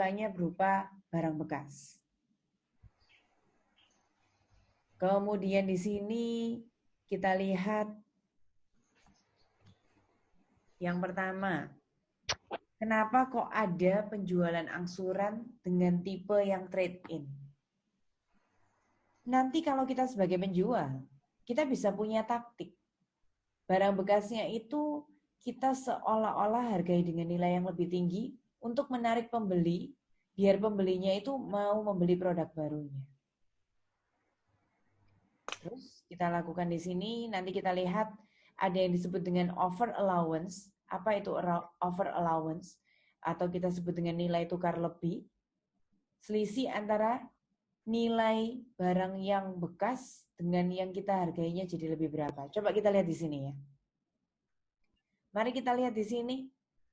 Banyak berupa barang bekas. Kemudian di sini kita lihat yang pertama, kenapa kok ada penjualan angsuran dengan tipe yang trade-in? Nanti kalau kita sebagai penjual, kita bisa punya taktik. Barang bekasnya itu kita seolah-olah hargai dengan nilai yang lebih tinggi untuk menarik pembeli, biar pembelinya itu mau membeli produk barunya. Terus kita lakukan di sini, nanti kita lihat ada yang disebut dengan over allowance. Apa itu over allowance? Atau kita sebut dengan nilai tukar lebih. Selisih antara nilai barang yang bekas dengan yang kita hargainya jadi lebih berapa. Coba kita lihat di sini ya. Mari kita lihat di sini.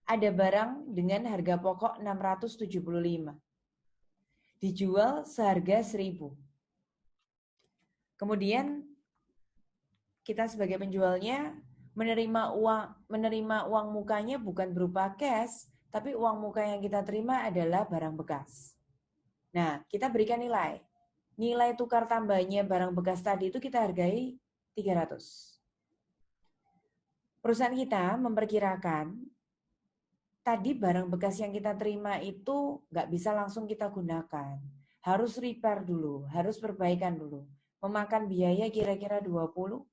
Ada barang dengan harga pokok 675. Dijual seharga 1000. Kemudian kita sebagai penjualnya menerima uang mukanya bukan berupa cash, tapi uang muka yang kita terima adalah barang bekas. Nah, kita berikan nilai. Nilai tukar tambahnya barang bekas tadi itu kita hargai 300. Perusahaan kita memperkirakan tadi barang bekas yang kita terima itu nggak bisa langsung kita gunakan. Harus repair dulu, harus perbaikan dulu. Memakan biaya kira-kira 20.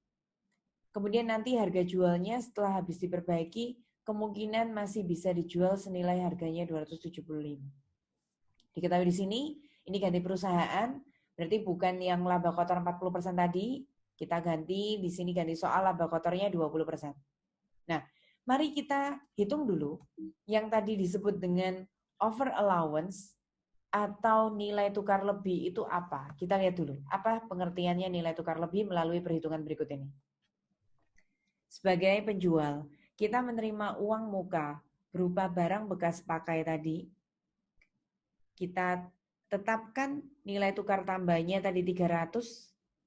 Kemudian nanti harga jualnya setelah habis diperbaiki, kemungkinan masih bisa dijual senilai harganya 275. Diketahui di sini, ini ganti perusahaan, berarti bukan yang laba kotor 40% tadi, kita ganti, di sini ganti soal laba kotornya 20%. Nah, mari kita hitung dulu yang tadi disebut dengan over allowance atau nilai tukar lebih itu apa? Kita lihat dulu, apa pengertiannya nilai tukar lebih melalui perhitungan berikut ini. Sebagai penjual, kita menerima uang muka berupa barang bekas pakai tadi. Kita tetapkan nilai tukar tambahnya tadi 300,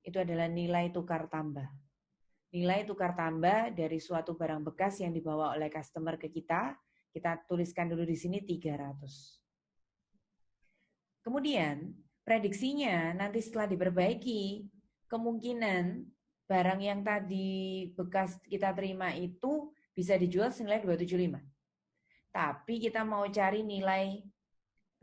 itu adalah nilai tukar tambah. Nilai tukar tambah dari suatu barang bekas yang dibawa oleh customer ke kita tuliskan dulu di sini 300. Kemudian, prediksinya nanti setelah diperbaiki, kemungkinan barang yang tadi bekas kita terima itu bisa dijual senilai 275. Tapi kita mau cari nilai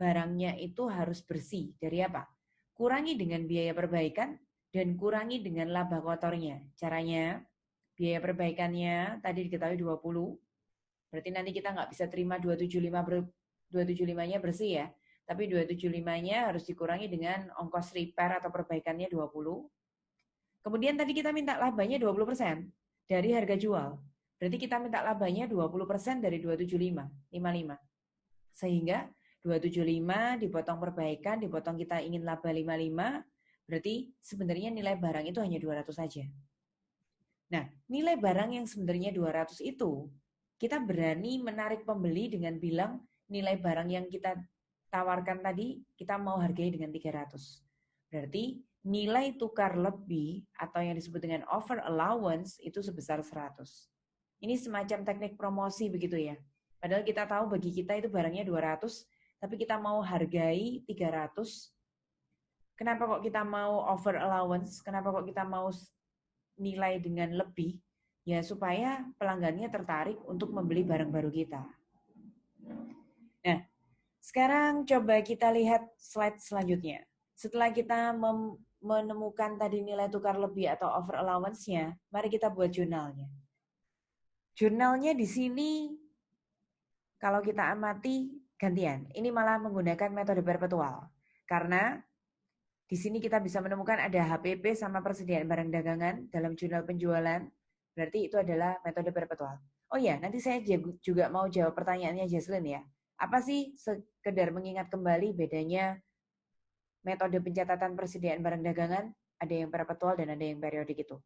barangnya itu harus bersih. Dari apa? Kurangi dengan biaya perbaikan dan kurangi dengan laba kotornya. Caranya, biaya perbaikannya tadi diketahui 20. Berarti nanti kita nggak bisa terima 275-nya bersih ya. Tapi 275-nya harus dikurangi dengan ongkos repair atau perbaikannya 20. Kemudian tadi kita minta labanya 20% dari harga jual. Berarti kita minta labanya 20% dari 275, 55. Sehingga 275 dipotong perbaikan, dipotong kita ingin laba 55, berarti sebenarnya nilai barang itu hanya 200 saja. Nah, nilai barang yang sebenarnya 200 itu, kita berani menarik pembeli dengan bilang nilai barang yang kita tawarkan tadi, kita mau hargai dengan 300. Berarti nilai tukar lebih atau yang disebut dengan over allowance itu sebesar 100. Ini semacam teknik promosi begitu ya. Padahal kita tahu bagi kita itu barangnya 200, tapi kita mau hargai 300. Kenapa kok kita mau over allowance? Kenapa kok kita mau nilai dengan lebih? Ya supaya pelanggannya tertarik untuk membeli barang baru kita. Nah, sekarang coba kita lihat slide selanjutnya. Setelah kita menemukan tadi nilai tukar lebih atau over allowance-nya, mari kita buat jurnalnya. Jurnalnya di sini, kalau kita amati gantian. Ini malah menggunakan metode perpetual. Karena di sini kita bisa menemukan ada HPP sama persediaan barang dagangan dalam jurnal penjualan. Berarti itu adalah metode perpetual. Oh ya, nanti saya juga mau jawab pertanyaannya Jaslyn ya. Apa sih sekedar mengingat kembali bedanya metode pencatatan persediaan barang dagangan? Ada yang perpetual dan ada yang periodik itu.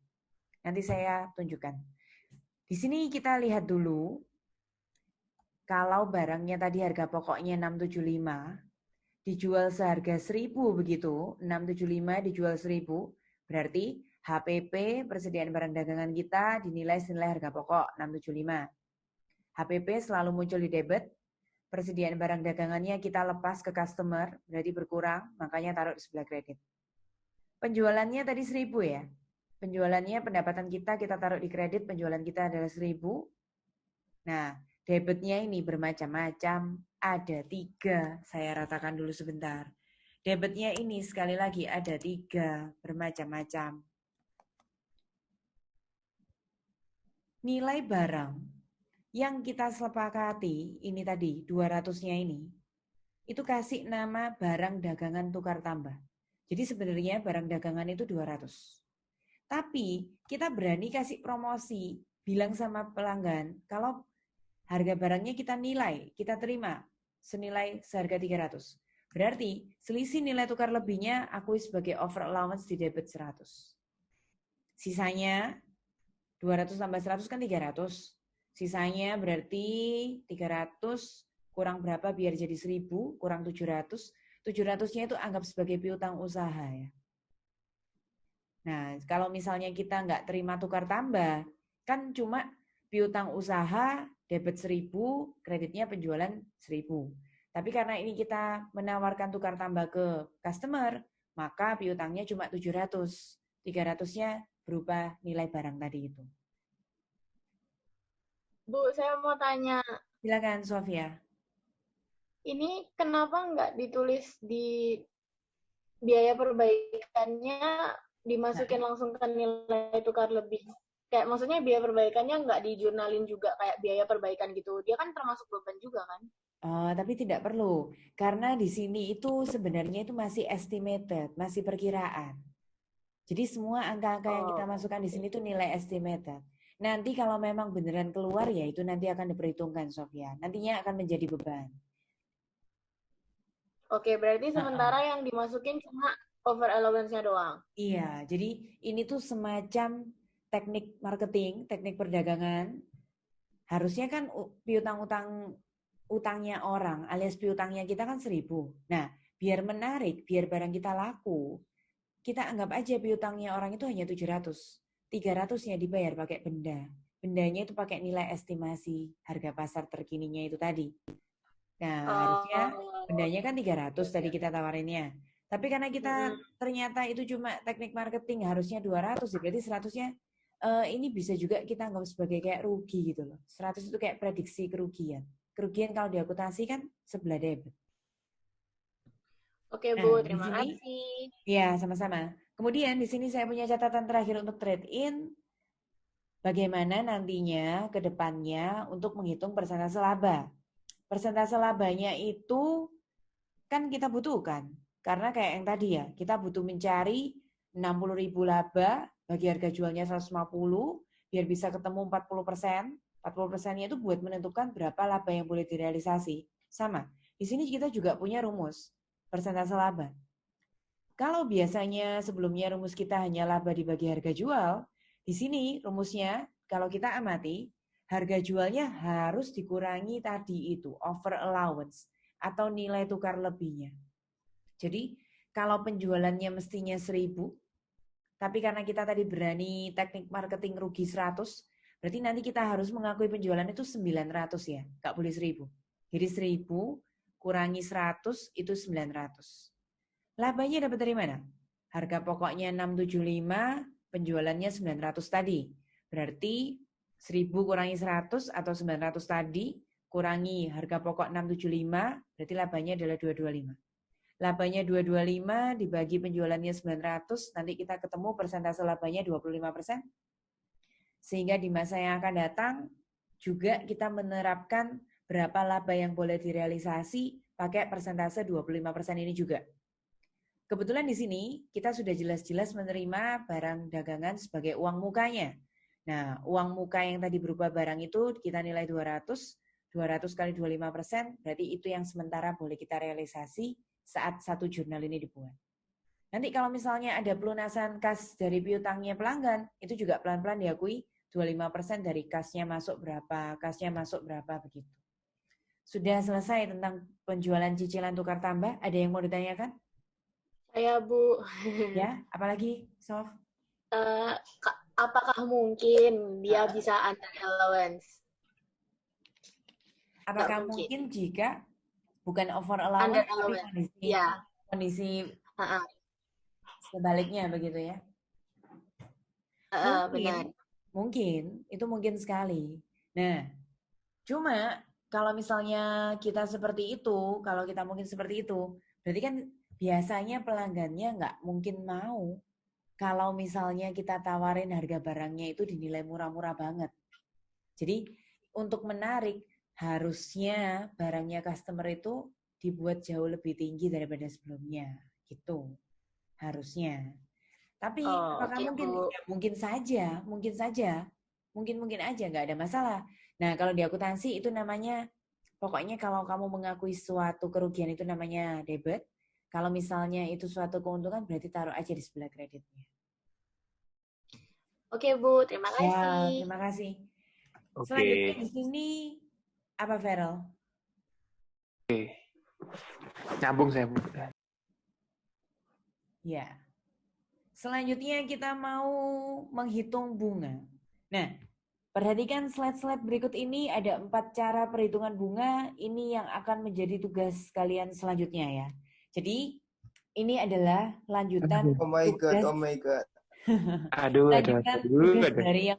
Nanti saya tunjukkan. Di sini kita lihat dulu, kalau barangnya tadi harga pokoknya 675, dijual seharga 1000 begitu, 675 dijual 1000, berarti HPP persediaan barang dagangan kita dinilai senilai harga pokok 675. HPP selalu muncul di debit, persediaan barang dagangannya kita lepas ke customer, berarti berkurang, makanya taruh di sebelah kredit. Penjualannya tadi 1.000 ya. Penjualannya pendapatan kita taruh di kredit, penjualan kita adalah 1.000. Nah, debitnya ini bermacam-macam, ada 3. Saya ratakan dulu sebentar. Debitnya ini sekali lagi ada 3, bermacam-macam. Nilai barang yang kita sepakati, ini tadi 200-nya ini, itu kasih nama barang dagangan tukar tambah. Jadi sebenarnya barang dagangan itu 200. Tapi kita berani kasih promosi, bilang sama pelanggan, kalau harga barangnya kita nilai, kita terima senilai seharga 300. Berarti selisih nilai tukar lebihnya akui sebagai over allowance di debit 100. Sisanya 200 tambah 100 kan 300. Sisanya berarti 300 kurang berapa biar jadi 1.000, kurang 700. 700-nya itu anggap sebagai piutang usaha ya. Nah, kalau misalnya kita nggak terima tukar tambah, kan cuma piutang usaha, debit 1.000, kreditnya penjualan 1.000. Tapi karena ini kita menawarkan tukar tambah ke customer, maka piutangnya cuma 700. 300-nya berupa nilai barang tadi itu. Bu, saya mau tanya. Silakan, Sofia. Ini kenapa nggak ditulis di biaya perbaikannya dimasukin langsung ke nilai tukar lebih? Kayak maksudnya biaya perbaikannya nggak dijurnalin juga kayak biaya perbaikan gitu. Dia kan termasuk beban juga kan? Tapi tidak perlu. Karena di sini itu sebenarnya itu masih estimated, masih perkiraan. Jadi semua angka-angka yang kita masukkan di sini itu nilai estimated. Nanti kalau memang beneran keluar ya itu nanti akan diperhitungkan, Sofia. Nantinya akan menjadi beban. Oke, berarti sementara yang dimasukin cuma over allowance-nya doang. Iya, jadi ini tuh semacam teknik marketing, teknik perdagangan. Harusnya kan piutang utangnya orang alias piutangnya kita kan 1.000. Nah, biar menarik, biar barang kita laku, kita anggap aja piutangnya orang itu hanya 700. 300-nya dibayar pakai benda. Bendanya itu pakai nilai estimasi harga pasar terkininya itu tadi. Nah, harusnya bendanya kan 300 tadi kita tawarinnya. Tapi karena kita ternyata itu cuma teknik marketing harusnya 200, berarti 100-nya ini bisa juga kita anggap sebagai kayak rugi gitu loh. 100 itu kayak prediksi kerugian. Kerugian kalau diakuntansi kan sebelah debit. Oke, Nah, Bu, di terima sini kasih. ya sama-sama. Kemudian di sini saya punya catatan terakhir untuk trade in. Bagaimana nantinya ke depannya untuk menghitung persentase laba. Persentase labanya itu kan kita butuhkan. Karena kayak yang tadi ya, kita butuh mencari 60.000 laba bagi harga jualnya 150 biar bisa ketemu 40%. 40%-nya itu buat menentukan berapa laba yang boleh direalisasi. Sama, di sini kita juga punya rumus persentase laba. Kalau biasanya sebelumnya rumus kita hanya laba dibagi harga jual, di sini rumusnya kalau kita amati, harga jualnya harus dikurangi tadi itu, over allowance atau nilai tukar lebihnya. Jadi kalau penjualannya mestinya 1.000, tapi karena kita tadi berani teknik marketing rugi 100, berarti nanti kita harus mengakui penjualan itu 900 ya, nggak boleh 1.000. Jadi 1.000 kurangi 100 itu 900. Labanya dapat dari mana? Harga pokoknya 675, penjualannya 900 tadi. Berarti 1.000 kurangi 100 atau 900 tadi, kurangi harga pokok 675, berarti labanya adalah 225. Labanya 225 dibagi penjualannya 900, nanti kita ketemu persentase labanya 25%. Sehingga di masa yang akan datang, juga kita menerapkan berapa laba yang boleh direalisasi pakai persentase 25% ini juga. Kebetulan di sini kita sudah jelas-jelas menerima barang dagangan sebagai uang mukanya. Nah, uang muka yang tadi berupa barang itu kita nilai 200, 200 kali 25%, berarti itu yang sementara boleh kita realisasi saat satu jurnal ini dibuat. Nanti kalau misalnya ada pelunasan kas dari piutangnya pelanggan, itu juga pelan-pelan diakui 25% dari kasnya masuk berapa begitu. Sudah selesai tentang penjualan cicilan tukar tambah, ada yang mau ditanyakan? Saya, Bu. Ya, apalagi, Sof? Apakah mungkin dia bisa under allowance? Apakah mungkin jika bukan over allowance Under tapi allowance. Ya. kondisi sebaliknya begitu ya? Benar. Mungkin, itu mungkin sekali. Nah, cuma kalau misalnya kita seperti itu, kalau kita mungkin seperti itu, berarti kan biasanya pelanggannya nggak mungkin mau kalau misalnya kita tawarin harga barangnya itu dinilai murah-murah banget. Jadi untuk menarik, harusnya barangnya customer itu dibuat jauh lebih tinggi daripada sebelumnya. Gitu. Harusnya. Tapi apakah mungkin? Ya, mungkin saja. Mungkin aja, nggak ada masalah. Nah, kalau di akuntansi itu namanya, pokoknya kalau kamu mengakui suatu kerugian itu namanya debit. Kalau misalnya itu suatu keuntungan, berarti taruh aja di sebelah kreditnya. Oke, Bu. Terima kasih. Ya, terima kasih. Selanjutnya di sini, apa, Feral? Oke. Nyambung saya, Bu. Ya. Selanjutnya kita mau menghitung bunga. Nah, perhatikan slide-slide berikut ini, ada 4 cara perhitungan bunga. Ini yang akan menjadi tugas kalian selanjutnya ya. Jadi, ini adalah lanjutan Oh my tugas. God. Aduh, lanjutan tugas dari yang